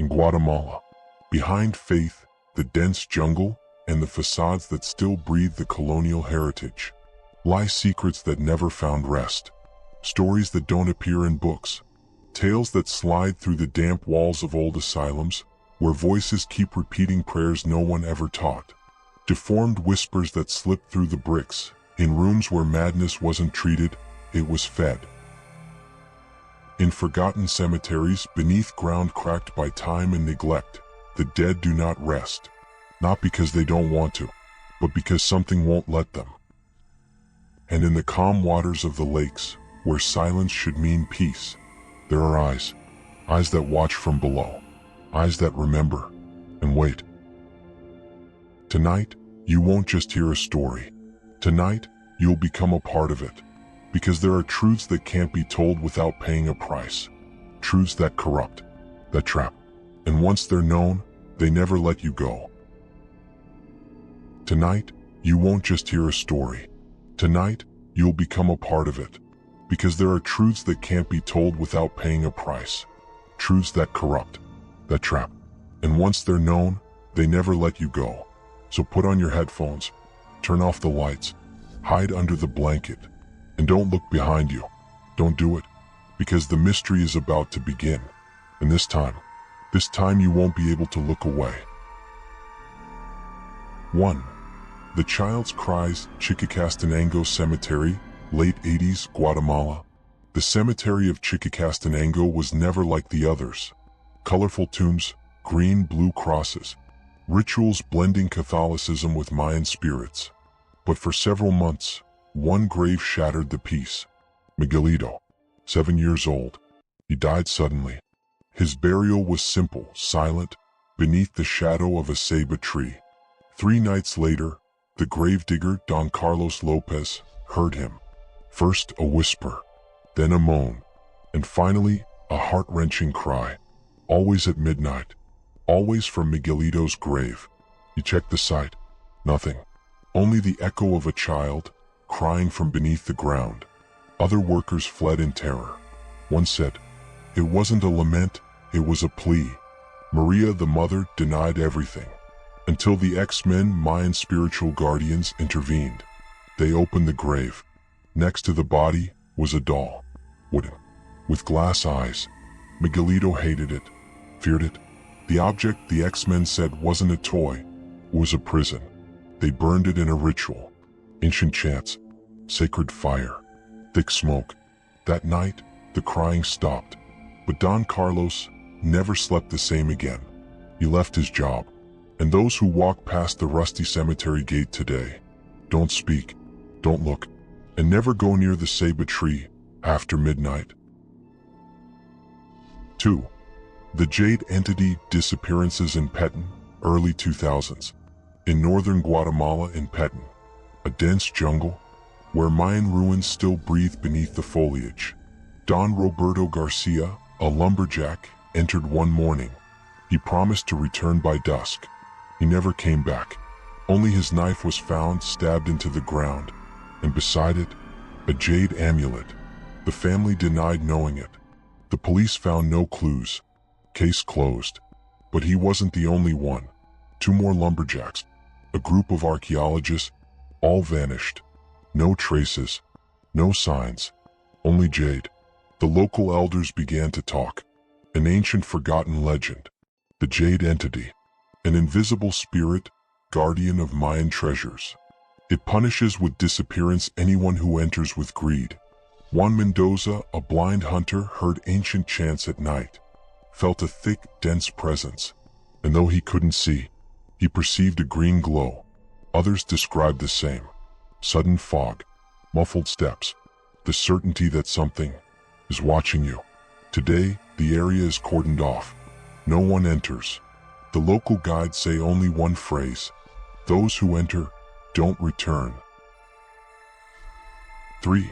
In Guatemala, behind faith, the dense jungle, and the facades that still breathe the colonial heritage, lie secrets that never found rest. Stories that don't appear in books. Tales that slide through the damp walls of old asylums, where voices keep repeating prayers no one ever taught. Deformed whispers that slip through the bricks, in rooms where madness wasn't treated, it was fed. In forgotten cemeteries, beneath ground cracked by time and neglect, the dead do not rest. Not because they don't want to, but because something won't let them. And in the calm waters of the lakes, where silence should mean peace, there are eyes. Eyes that watch from below. Eyes that remember and wait. Tonight, you won't just hear a story. Tonight, you'll become a part of it. Because there are truths that can't be told without paying a price. Truths that corrupt, that trap. And once they're known, they never let you go. Tonight, you won't just hear a story. Tonight, you'll become a part of it. Because there are truths that can't be told without paying a price. Truths that corrupt, that trap. And once they're known, they never let you go. So put on your headphones, turn off the lights, hide under the blanket, and don't look behind you. Don't do it, because the mystery is about to begin. And this time you won't be able to look away. 1. The Child's Cries, Chichicastenango Cemetery, late 80s, Guatemala. The cemetery of Chichicastenango was never like the others. Colorful tombs, green-blue crosses, rituals blending Catholicism with Mayan spirits. But for several months, one grave shattered the peace. Miguelito, 7 years old. He died suddenly. His burial was simple, silent, beneath the shadow of a ceiba tree. 3 nights later, the gravedigger Don Carlos Lopez heard him. First a whisper, then a moan, and finally a heart-wrenching cry. Always at midnight. Always from Miguelito's grave. He checked the site. Nothing. Only the echo of a child crying from beneath the ground. Other workers fled in terror. One said, it wasn't a lament, it was a plea. Maria, the mother, denied everything. Until the X-Men, Mayan spiritual guardians, intervened. They opened the grave. Next to the body was a doll. Wooden. With glass eyes. Miguelito hated it. Feared it. The object the X-Men said wasn't a toy. It was a prison. They burned it in a ritual. Ancient chants. Sacred fire. Thick smoke. That night, the crying stopped. But Don Carlos never slept the same again. He left his job. And those who walk past the rusty cemetery gate today, don't speak, don't look, and never go near the ceiba tree after midnight. 2. The Jade Entity disappearances in Petén, early 2000s. In northern Guatemala in Petén, a dense jungle, where Mayan ruins still breathe beneath the foliage. Don Roberto Garcia, a lumberjack, entered one morning. He promised to return by dusk. He never came back. Only his knife was found stabbed into the ground, and beside it, a jade amulet. The family denied knowing it. The police found no clues. Case closed. But he wasn't the only one. 2 more lumberjacks, a group of archaeologists, all vanished. No traces, no signs, only jade. The local elders began to talk. An ancient forgotten legend. The Jade Entity. An invisible spirit, guardian of Mayan treasures. It punishes with disappearance anyone who enters with greed. Juan Mendoza, a blind hunter, heard ancient chants at night. Felt a thick, dense presence. And though he couldn't see, he perceived a green glow. Others described the same. Sudden fog, muffled steps, the certainty that something is watching you. Today, the area is cordoned off. No one enters. The local guides say only one phrase: those who enter, don't return. 3.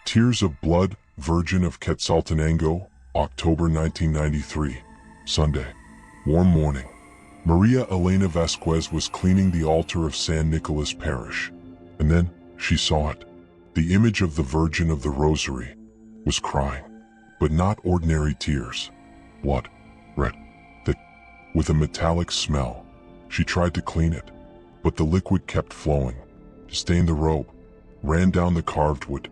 Tears of Blood, Virgin of Quetzaltenango, October 1993, Sunday. Warm morning. Maria Elena Vasquez was cleaning the altar of San Nicolas Parish. And then, she saw it. The image of the Virgin of the Rosary was crying. But not ordinary tears. Blood. Red. Thick. with a metallic smell. She tried to clean it, but the liquid kept flowing, stained the robe, ran down the carved wood,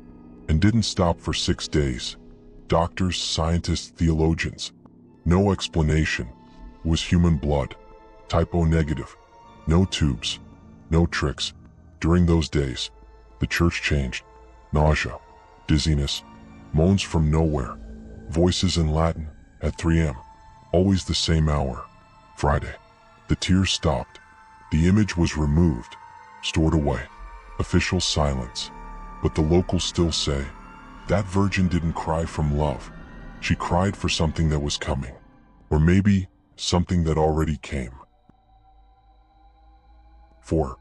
and didn't stop for 6 days. Doctors, scientists, theologians. No explanation. It was human blood. Type O negative. No tubes. No tricks. During those days, the church changed. Nausea. Dizziness. Moans from nowhere. Voices in Latin. At 3 a.m. Always the same hour. Friday. The tears stopped. The image was removed. Stored away. Official silence. But the locals still say, that virgin didn't cry from love. She cried for something that was coming. Or maybe something that already came. 4.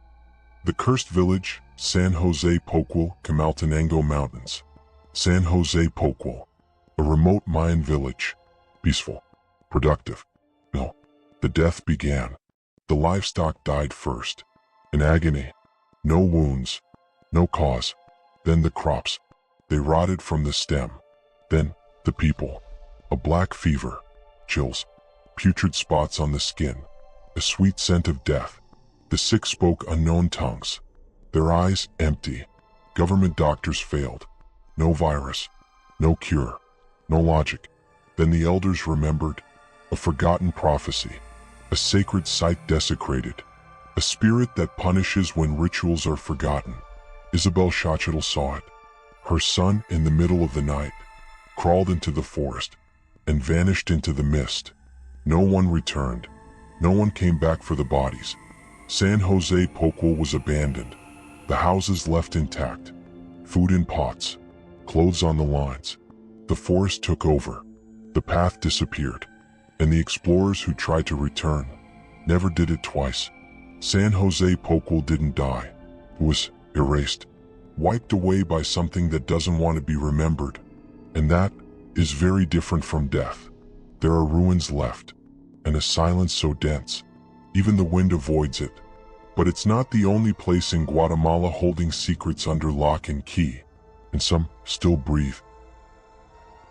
The Cursed Village, San Jose Poaquil, Camaltenango Mountains. San Jose Poaquil. A remote Mayan village. Peaceful. Productive. No. The death began. The livestock died first. In agony. No wounds. No cause. Then the crops. They rotted from the stem. Then, the people. A black fever. Chills. Putrid spots on the skin. A sweet scent of death. The sick spoke unknown tongues. Their eyes empty. Government doctors failed. No virus. No cure. No logic. Then the elders remembered. A forgotten prophecy. A sacred site desecrated. A spirit that punishes when rituals are forgotten. Isabel Schachtel saw it. Her son, in the middle of the night, crawled into the forest and vanished into the mist. No one returned. No one came back for the bodies. San Jose Poaquil was abandoned. The houses left intact. Food in pots. Clothes on the lines. The forest took over. The path disappeared. And the explorers who tried to return never did it twice. San Jose Poaquil didn't die. It was erased. Wiped away by something that doesn't want to be remembered. And that is very different from death. There are ruins left, and a silence so dense, even the wind avoids it. But it's not the only place in Guatemala holding secrets under lock and key, and some still breathe.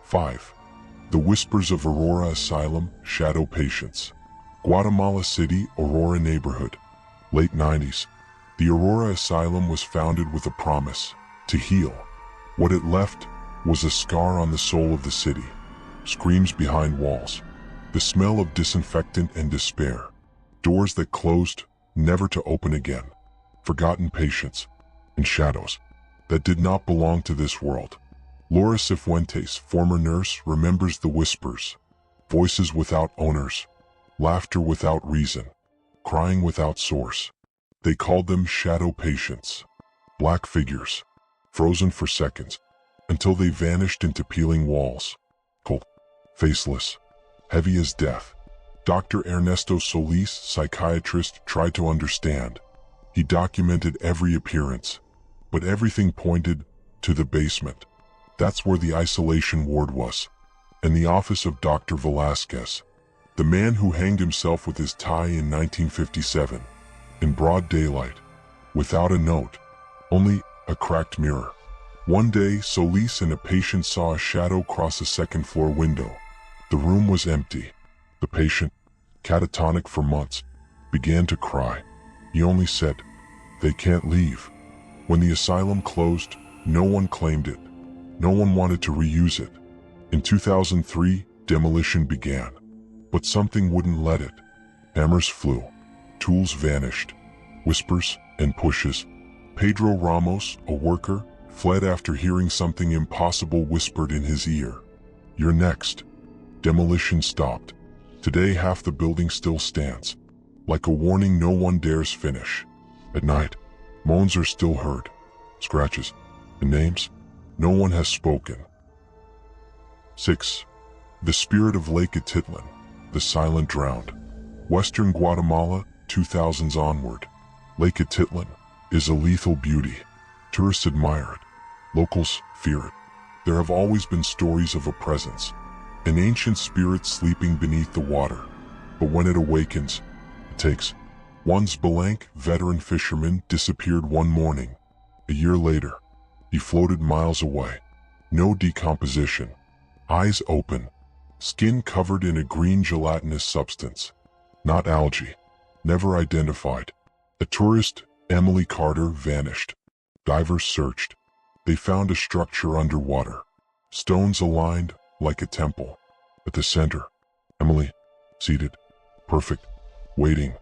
5. The Whispers of Aurora Asylum, Shadow Patients. Guatemala City, Aurora Neighborhood. Late 90s. The Aurora Asylum was founded with a promise to heal. What it left was a scar on the soul of the city. Screams behind walls. The smell of disinfectant and despair. Doors that closed, never to open again. Forgotten patients and shadows that did not belong to this world. Laura Cifuentes, former nurse, remembers the whispers. Voices without owners. Laughter without reason. Crying without source. They called them shadow patients. Black figures, frozen for seconds, until they vanished into peeling walls. Cold, faceless, heavy as death. Dr. Ernesto Solis, psychiatrist, tried to understand. He documented every appearance, but everything pointed to the basement. That's where the isolation ward was, and the office of Dr. Velasquez, the man who hanged himself with his tie in 1957. In broad daylight, without a note, only a cracked mirror. One day, Solis and a patient saw a shadow cross a second-floor window. The room was empty. The patient, catatonic for months, began to cry. He only said, "They can't leave." When the asylum closed, no one claimed it. No one wanted to reuse it. In 2003, demolition began. But something wouldn't let it. Hammers flew. Tools vanished. Whispers and pushes. Pedro Ramos, a worker, fled after hearing something impossible whispered in his ear. "You're next." Demolition stopped. Today half the building still stands. Like a warning no one dares finish. At night, moans are still heard. Scratches. And names? No one has spoken. 6. The Spirit of Lake Atitlan, the Silent Drowned. Western Guatemala, 2000s onward. Lake Atitlan is a lethal beauty. Tourists admire it. Locals fear it. There have always been stories of a presence, an ancient spirit sleeping beneath the water. But when it awakens, it takes. One's Belank, veteran fisherman, disappeared one morning. A year later, he floated miles away. No decomposition. Eyes open. Skin covered in a green gelatinous substance. not algae. Never identified. A tourist, Emily Carter, vanished. Divers searched. They found a structure underwater. Stones aligned like a temple. At the center, Emily, seated, perfect, waiting.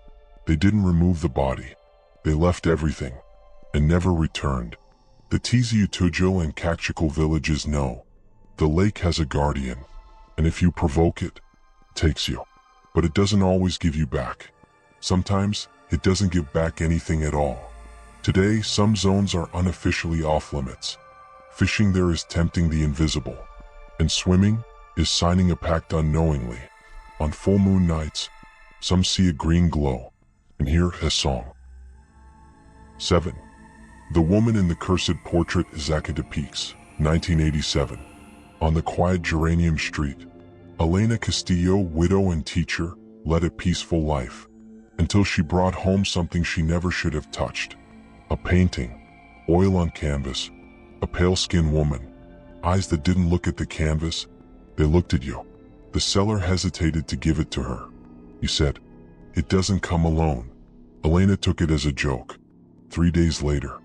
They didn't remove the body. They left everything and never returned. The Tiziutujo and Kakchikal villages know. The lake has a guardian, and if you provoke it, it takes you. But it doesn't always give you back. Sometimes it doesn't give back anything at all. Today, some zones are unofficially off limits. Fishing there is tempting the invisible, and swimming is signing a pact unknowingly. On full moon nights, some see a green glow and hear a song. 7. The Woman in the Cursed Portrait, Zacatecas Peaks, 1987. On the quiet Geranium Street, Elena Castillo, widow and teacher, led a peaceful life until she brought home something she never should have touched. A painting, oil on canvas, a pale-skinned woman, eyes that didn't look at the canvas, they looked at you. The seller hesitated to give it to her. He said, "It doesn't come alone." Elena took it as a joke. 3 days later,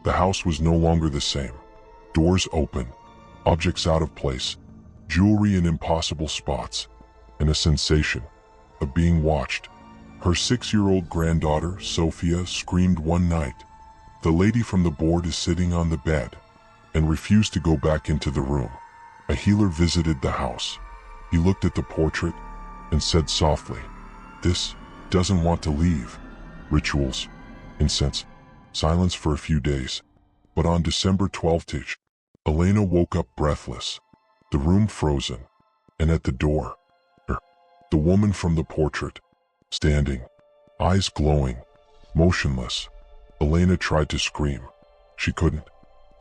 the house was no longer the same. Doors open, objects out of place, jewelry in impossible spots, and a sensation of being watched. Her 6-year-old granddaughter, Sophia, screamed one night. The lady from the board is sitting on the bed and refused to go back into the room. A healer visited the house. He looked at the portrait and said softly, "This doesn't want to leave." Rituals, incense, silence for a few days. But on December 12th, Elena woke up breathless, the room frozen, and at the door, the woman from the portrait, standing, eyes glowing, motionless. Elena tried to scream. She couldn't.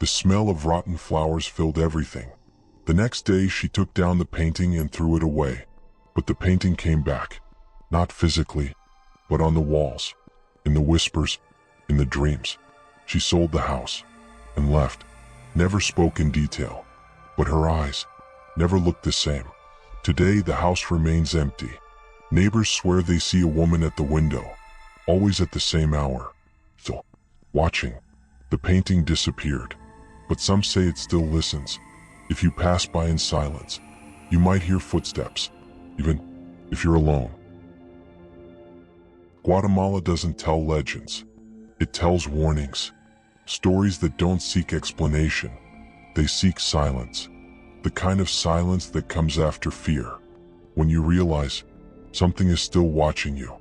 The smell of rotten flowers filled everything. The next day she took down the painting and threw it away. But the painting came back, not physically, but on the walls, in the whispers, in the dreams. She sold the house and left, never spoke in detail, but her eyes never looked the same. Today the house remains empty. Neighbors swear they see a woman at the window, always at the same hour, still watching. The painting disappeared, but some say it still listens. If you pass by in silence, you might hear footsteps, even if you're alone. Guatemala doesn't tell legends. It tells warnings. Stories that don't seek explanation. They seek silence. The kind of silence that comes after fear. When you realize something is still watching you.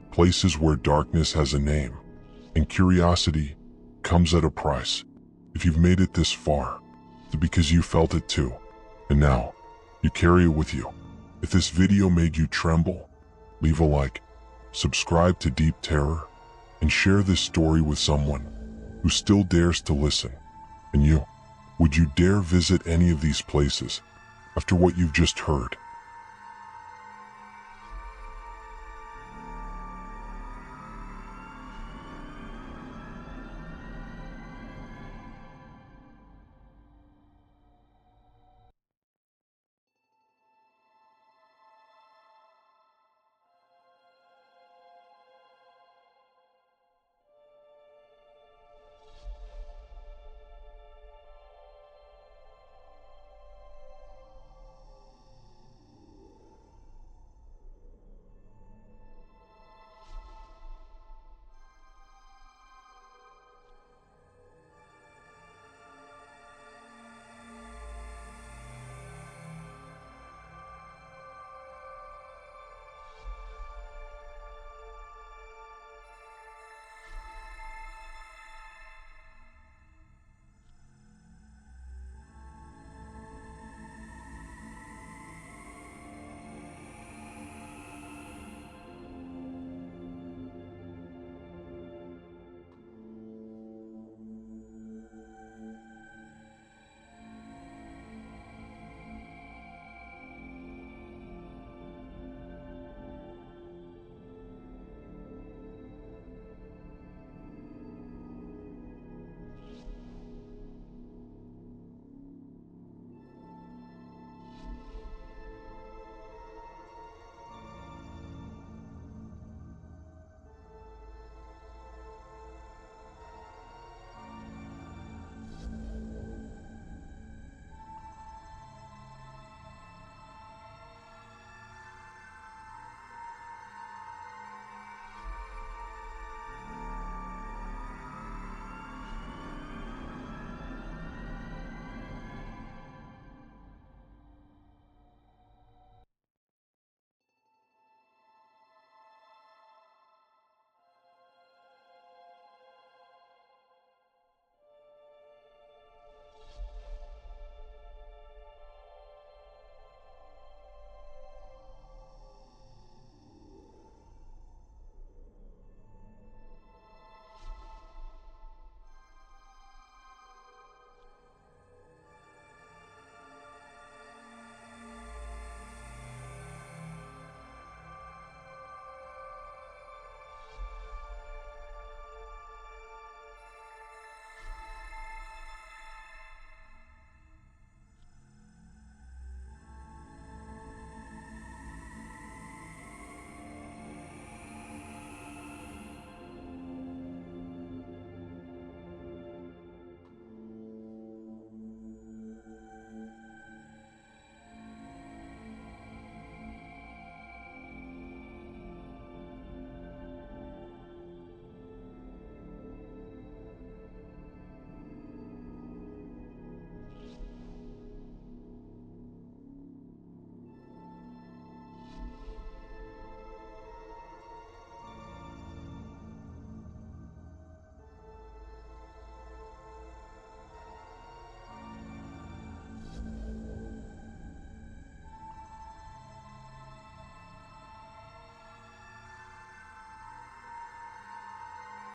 Places where darkness has a name. And curiosity comes at a price. If you've made it this far, it's because you felt it too. And now, you carry it with you. If this video made you tremble, leave a like, subscribe to Deep Terror, and share this story with someone who still dares to listen. And you, would you dare visit any of these places after what you've just heard?